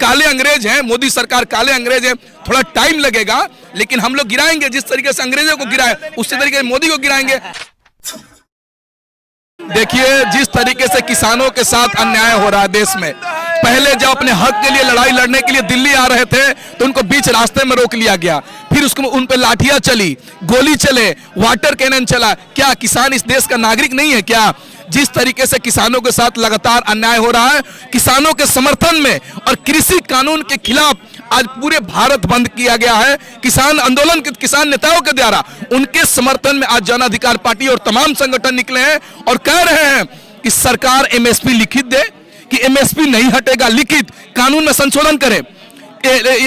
काले अंग्रेज हैं, मोदी सरकार काले अंग्रेज हैं, थोड़ा टाइम लगेगा, लेकिन हम लोग गिराएंगे। जिस तरीके से अंग्रेजों को गिराए उसी तरीके से मोदी को गिराएंगे। देखिए, जिस तरीके से किसानों के साथ अन्याय हो रहा है देश में, पहले जब अपने हक के लिए लड़ाई लड़ने के लिए दिल्ली आ रहे थे तो उनको बीच रास्ते में रोक लिया गया, फिर उसको उन पे लाठियां चली, गोली चले, वाटर कैनन चला। क्या किसान इस देश का नागरिक नहीं है क्या? जिस तरीके से किसानों के साथ लगातार अन्याय हो रहा है, किसानों के समर्थन में और कृषि कानून के खिलाफ आज पूरे भारत बंद किया गया है। किसान आंदोलन के किसान नेताओं के द्वारा उनके समर्थन में आज जन अधिकार पार्टी और तमाम संगठन निकले हैं और कह रहे हैं कि सरकार एमएसपी लिखित दे, कि एमएसपी नहीं हटेगा, लिखित कानून में संशोधन करे,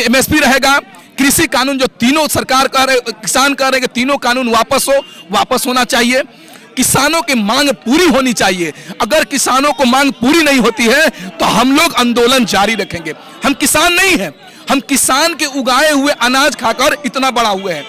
एमएसपी रहेगा। कृषि कानून जो तीनों सरकार कह रहे, किसान कह रहे कि तीनों कानून वापस होना चाहिए। किसानों की मांग पूरी होनी चाहिए। अगर किसानों को मांग पूरी नहीं होती है तो हम लोग आंदोलन जारी रखेंगे। हम किसान नहीं हैं, हम किसान के उगाए हुए अनाज खाकर इतना बड़ा हुए हैं।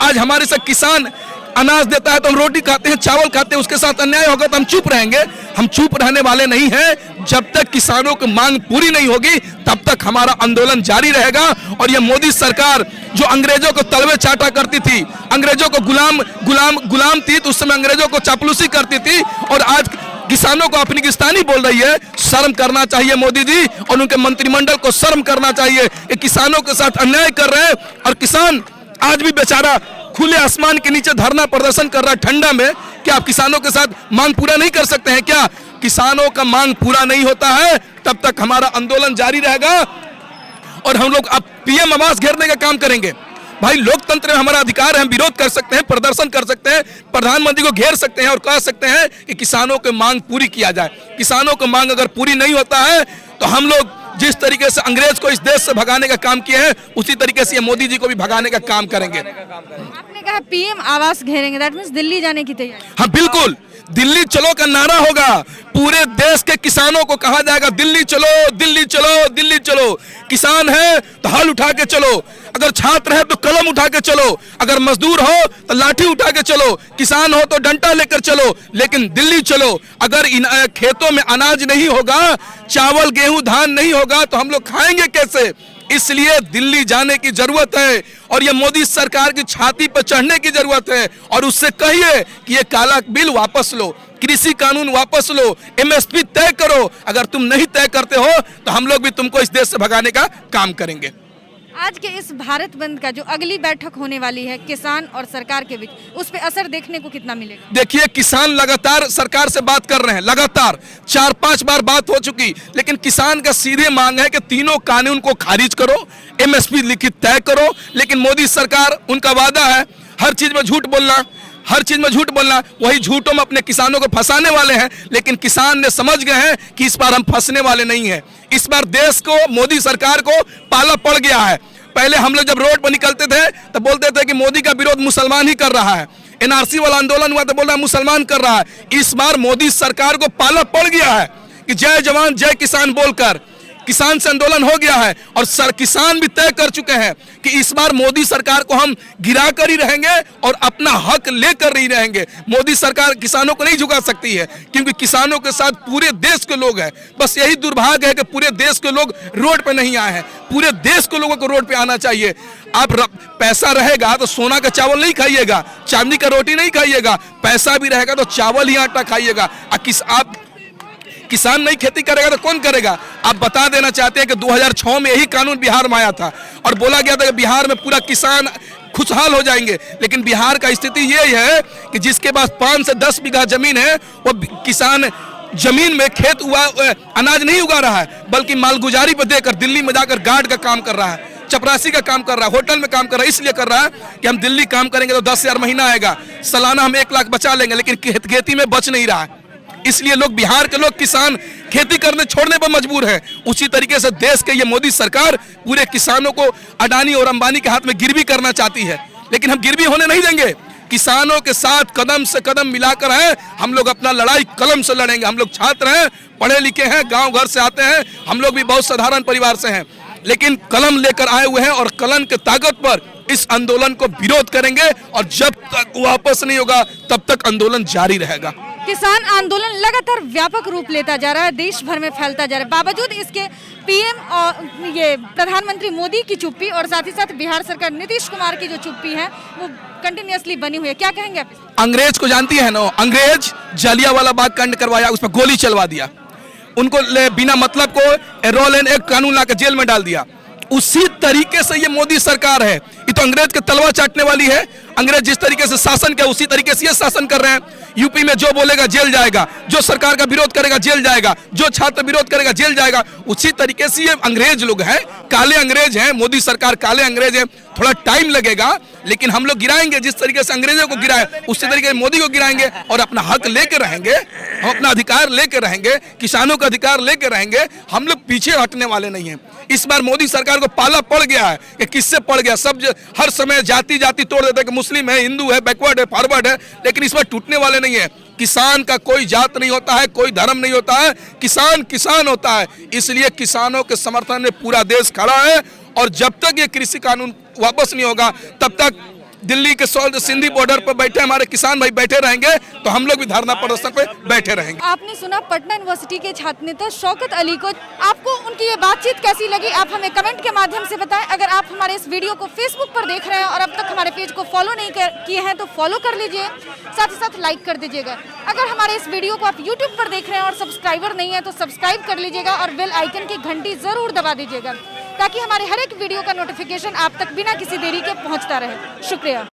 आज हमारे साथ किसान अनाज देता है तो हम रोटी खाते हैं, चावल खाते हैं, उसके साथ अन्याय होगा तो हम चुप रहेंगे। हम चुप रहने वाले नहीं हैं। जब तक किसानों की मांग पूरी नहीं होगी तब तक हमारा आंदोलन जारी रहेगा। और यह मोदी सरकार जो अंग्रेजों को तलवे चाटा करती थी, अंग्रेजों को गुलाम थी, तो उस समय अंग्रेजों को चापलूसी करती थी और आज किसानों को अफगानिस्तानी बोल रही है। शर्म करना चाहिए मोदी जी और उनके मंत्रिमंडल को शर्म करना चाहिए। किसानों के साथ अन्याय कर रहे हैं और किसान आज भी बेचारा खुले आसमान के नीचे धरना प्रदर्शन कर रहा है ठंडा में। क्या आप किसानों के साथ मांग पूरा नहीं कर सकते हैं क्या? किसानों का मांग पूरा नहीं होता है तब तक हमारा आंदोलन जारी रहेगा और हम लोग अब पीएम आवास घेरने का काम करेंगे। भाई, लोकतंत्र में हमारा अधिकार है, हम विरोध कर सकते हैं, प्रदर्शन कर सकते हैं, प्रधानमंत्री को घेर सकते हैं और कह सकते हैं कि किसानों की मांग पूरी किया जाए। किसानों की मांग अगर पूरी नहीं होता है तो हम लोग जिस तरीके से अंग्रेज को इस देश से भगाने का काम किए हैं उसी तरीके से ये मोदी जी को भी भगाने का काम करेंगे। आपने कहा पीएम आवास घेरेंगे, दैट मींस दिल्ली जाने की तैयारी? हाँ बिल्कुल, दिल्ली चलो का नारा होगा। पूरे देश के किसानों को कहा जाएगा दिल्ली चलो, दिल्ली चलो, दिल्ली चलो। किसान है तो हल उठा के चलो, अगर छात्र है तो कलम उठा के चलो, अगर मजदूर हो तो लाठी उठा के चलो, किसान हो तो डंडा लेकर चलो, लेकिन दिल्ली चलो। अगर इन खेतों में अनाज नहीं होगा, चावल गेहूं धान नहीं होगा तो हम लोग खाएंगे कैसे? इसलिए दिल्ली जाने की जरूरत है और ये मोदी सरकार की छाती पर चढ़ने की जरूरत है और उससे कहिए कि ये काला बिल वापस लो, कृषि कानून वापस लो, एमएसपी तय करो। अगर तुम नहीं तय करते हो तो हम लोग भी तुमको इस देश से भगाने का काम करेंगे। आज के इस भारत बंद का जो अगली बैठक होने वाली है किसान और सरकार के बीच, उस पे असर देखने को कितना मिलेगा? देखिए, किसान लगातार सरकार से बात कर रहे हैं, लगातार 4-5 बार बात हो चुकी, लेकिन किसान का सीधे मांग है कि तीनों कानून को खारिज करो, एमएसपी लिखित तय करो। लेकिन मोदी सरकार, उनका वादा है हर चीज में झूठ बोलना, हर चीज में झूठ बोलना, वही झूठों में अपने किसानों को फंसाने वाले हैं। लेकिन किसान ने समझ गए हैं कि इस बार हम फंसने वाले नहीं हैं। इस बार देश को, मोदी सरकार को पाला पड़ गया है। पहले हम लोग जब रोड पर निकलते थे तो बोलते थे कि मोदी का विरोध मुसलमान ही कर रहा है, एनआरसी वाला आंदोलन हुआ तो बोल रहा है मुसलमान कर रहा है। इस बार मोदी सरकार को पाला पड़ गया है कि जय जवान जय किसान बोलकर किसान से आंदोलन हो गया है और किसान भी तय कर चुके हैं कि इस बार मोदी सरकार को हम गिरा कर ही रहेंगे और अपना हक लेकर ही रहेंगे। मोदी सरकार किसानों को नहीं झुका सकती है क्योंकि किसानों के साथ पूरे देश के लोग हैं। बस यही दुर्भाग्य है कि पूरे देश के लोग रोड पे नहीं आए हैं। पूरे देश के लोगों को रोड पे आना चाहिए। आप पैसा रहेगा तो सोना का चावल नहीं खाइएगा, चांदी का रोटी नहीं खाइएगा, पैसा भी रहेगा तो चावल ही आटा खाइएगा। आप किसान नहीं खेती करेगा तो कौन करेगा? आप बता देना चाहते हैं कि 2006 में यही कानून बिहार में आया था और बोला गया था कि बिहार में पूरा किसान खुशहाल हो जाएंगे। लेकिन बिहार का स्थिति ये है कि जिसके पास 5 से 10 बीघा जमीन है वो किसान जमीन में खेत अनाज नहीं उगा रहा है, बल्कि मालगुजारी पर देकर दिल्ली में जाकर गार्ड का काम कर रहा है, चपरासी का काम कर रहा है, होटल में काम कर रहा है। इसलिए कर रहा है कि हम दिल्ली काम करेंगे तो 10,000 महीना आएगा, सालाना हम 1 लाख बचा लेंगे, लेकिन खेती में बच नहीं रहा है। इसलिए लोग, बिहार के लोग किसान खेती करने छोड़ने पर मजबूर है। उसी तरीके से देश के ये मोदी सरकार पूरे किसानों को अडानी और अंबानी के हाथ में गिरवी करना चाहती है, लेकिन हम गिरवी होने नहीं देंगे। किसानों के साथ कदम से कदम मिलाकर है, हम लोग अपना लड़ाई कलम से लड़ेंगे। हम लोग छात्र हैं, पढ़े लिखे हैं, गांव घर से आते हैं, हम लोग भी बहुत साधारण परिवार से हैं, लेकिन कलम लेकर आए हुए हैं और कलम के ताकत पर इस आंदोलन को विरोध करेंगे और जब तक वापस नहीं होगा तब तक आंदोलन जारी रहेगा। किसान आंदोलन लगातार व्यापक रूप लेता जा रहा है, देश भर में फैलता जा रहा है। बावजूद इसके पीएम और ये प्रधानमंत्री मोदी की चुप्पी और साथ ही साथ बिहार सरकार नीतीश कुमार की जो चुप्पी है वो कंटिन्यूअसली बनी हुई है, क्या कहेंगे आप? अंग्रेज को जानती है ना, अंग्रेज जलियांवाला बाग कांड करवाया, उसमें गोली चलवा दिया, उनको बिना मतलब को रोल एंड एक्ट कानून लाकर जेल में डाल दिया। उसी तरीके से ये मोदी सरकार है, ये तो अंग्रेज के तलवार चाटने वाली है। अंग्रेज जिस तरीके से शासन किया उसी तरीके से ये शासन कर रहे हैं। यूपी में जो बोलेगा जेल जाएगा, जो सरकार का विरोध करेगा जेल जाएगा, जो छात्र विरोध करेगा जेल जाएगा। उसी तरीके से ये अंग्रेज लोग हैं, काले अंग्रेज हैं, मोदी सरकार काले अंग्रेज हैं। थोड़ा टाइम लगेगा लेकिन हम लोग गिराएंगे, जिस तरीके से अंग्रेजों को गिराए उसी तरीके से मोदी को गिराएंगे और अपना हक लेके रहेंगे, हम अपना अधिकार लेके रहेंगे, किसानों का अधिकार लेके रहेंगे। हम लोग पीछे हटने वाले नहीं हैं। इस बार मोदी सरकार को पाला पड़ गया है कि किससे पड़ गया, सब हर समय जाति जाति तोड़ देते हैं कि मुस्लिम है, हिंदू है, बैकवर्ड है, फॉरवर्ड है, लेकिन इस बार टूटने वाले नहीं है। किसान का कोई जात नहीं होता है, कोई धर्म नहीं होता है, किसान किसान होता है। इसलिए किसानों के समर्थन में पूरा देश खड़ा है और जब तक ये कृषि कानून वापस नहीं होगा तब तक दिल्ली के सिंधी बॉर्डर पर बैठे हमारे किसान भाई बैठे रहेंगे, तो हम लोग भी धरना प्रदर्शन पे बैठे रहेंगे। आपने सुना पटना यूनिवर्सिटी के छात्र नेता शौकत अली को। आपको उनकी ये बातचीत कैसी लगी आप हमें कमेंट के माध्यम से बताएं। अगर आप हमारे इस वीडियो को फेसबुक पर देख रहे हैं और अब तक हमारे पेज को फॉलो नहीं किए हैं तो फॉलो कर लीजिए, साथ ही साथ लाइक कर दीजिएगा। अगर हमारे इस वीडियो को आप यूट्यूब पर देख रहे हैं और सब्सक्राइबर नहीं है तो सब्सक्राइब कर लीजिएगा और बेल आइकन की घंटी जरूर दबा दीजिएगा ताकि हमारे हर एक वीडियो का नोटिफिकेशन आप तक बिना किसी देरी के पहुंचता रहे। शुक्रिया।